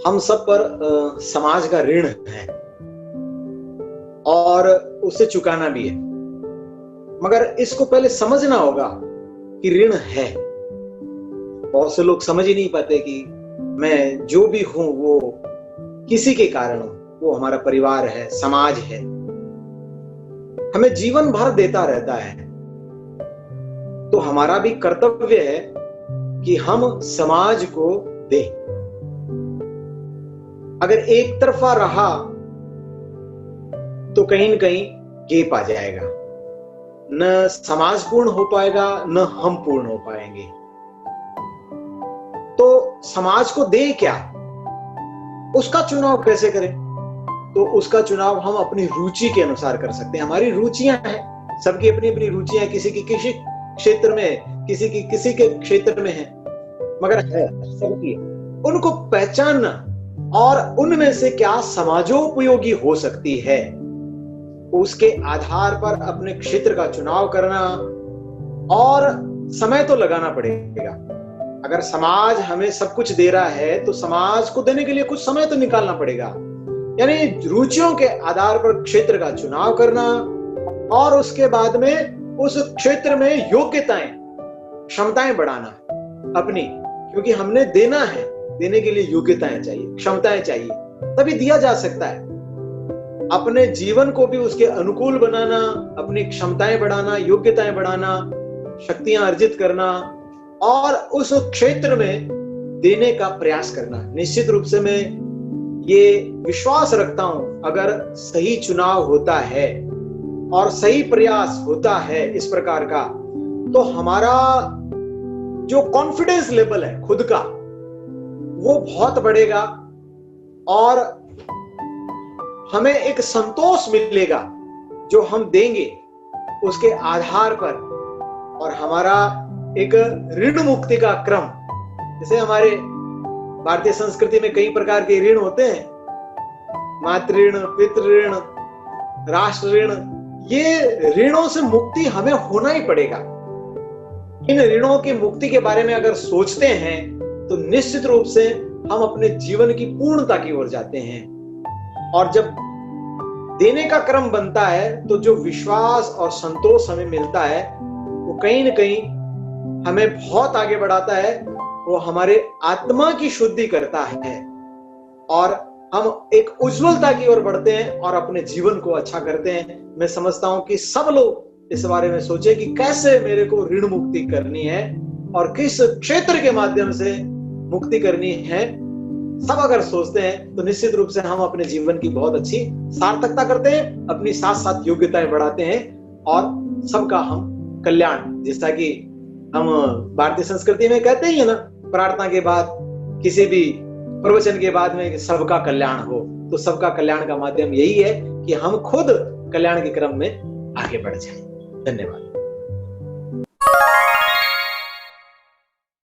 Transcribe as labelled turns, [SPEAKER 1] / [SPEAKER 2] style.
[SPEAKER 1] हम सब पर समाज का ऋण है और उसे चुकाना भी है, मगर इसको पहले समझना होगा कि ऋण है। बहुत से लोग समझ ही नहीं पाते कि मैं जो भी हूं वो किसी के कारण हूं, वो हमारा परिवार है, समाज है, हमें जीवन भर देता रहता है। तो हमारा भी कर्तव्य है कि हम समाज को दें। अगर एक तरफा रहा तो कहीं न कहीं गैप आ जाएगा, न समाज पूर्ण हो पाएगा न हम पूर्ण हो पाएंगे। तो समाज को दे क्या, उसका चुनाव कैसे करें? तो उसका चुनाव हम अपनी रुचि के अनुसार कर सकते हैं। हमारी रुचियां हैं, सबकी अपनी अपनी रुचियां, किसी की किसी क्षेत्र में, किसी की किसी के क्षेत्र में है, मगर है सबकी। उनको पहचानना और उनमें से क्या समाजोपयोगी हो सकती है, उसके आधार पर अपने क्षेत्र का चुनाव करना। और समय तो लगाना पड़ेगा। अगर समाज हमें सब कुछ दे रहा है तो समाज को देने के लिए कुछ समय तो निकालना पड़ेगा। यानी रुचियों के आधार पर क्षेत्र का चुनाव करना और उसके बाद में उस क्षेत्र में योग्यताएं, क्षमताएं बढ़ाना अपनी, क्योंकि हमने देना है, देने के लिए योग्यताएं चाहिए, क्षमताएं चाहिए, तभी दिया जा सकता है। अपने जीवन को भी उसके अनुकूल बनाना, अपनी क्षमताएं बढ़ाना, योग्यताएं बढ़ाना, शक्तियां अर्जित करना और उस क्षेत्र में देने का प्रयास करना। निश्चित रूप से मैं ये विश्वास रखता हूं, अगर सही चुनाव होता है और सही प्रयास होता है इस प्रकार का, तो हमारा जो कॉन्फिडेंस लेवल है खुद का, वो बहुत बढ़ेगा और हमें एक संतोष मिलेगा जो हम देंगे उसके आधार पर। और हमारा एक ऋण मुक्ति का क्रम, जैसे हमारे भारतीय संस्कृति में कई प्रकार के ऋण होते हैं, मातृ ऋण, पितृ ऋण, राष्ट्र ऋण, ये ऋणों से मुक्ति हमें होना ही पड़ेगा। इन ऋणों की मुक्ति के बारे में अगर सोचते हैं तो निश्चित रूप से हम अपने जीवन की पूर्णता की ओर जाते हैं। और जब देने का क्रम बनता है तो जो विश्वास और संतोष हमें मिलता है वो कहीं न कहीं हमें बहुत आगे बढ़ाता है। वो हमारे आत्मा की शुद्धि करता है और हम एक उज्जवलता की ओर बढ़ते हैं और अपने जीवन को अच्छा करते हैं। मैं समझता हूं कि सब लोग इस बारे में सोचे कि कैसे मेरे को ऋण मुक्ति करनी है और किस क्षेत्र के माध्यम से मुक्ति करनी है। सब अगर सोचते हैं तो निश्चित रूप से हम अपने जीवन की बहुत अच्छी सार्थकता करते हैं, अपनी साथ साथ योग्यताएं बढ़ाते हैं और सबका हम कल्याण, जैसा कि हम भारतीय संस्कृति में कहते ही है ना, प्रार्थना के बाद, किसी भी प्रवचन के बाद में सबका कल्याण हो। तो सबका कल्याण का माध्यम यही है कि हम खुद कल्याण के क्रम में आगे बढ़ जाएं। धन्यवाद।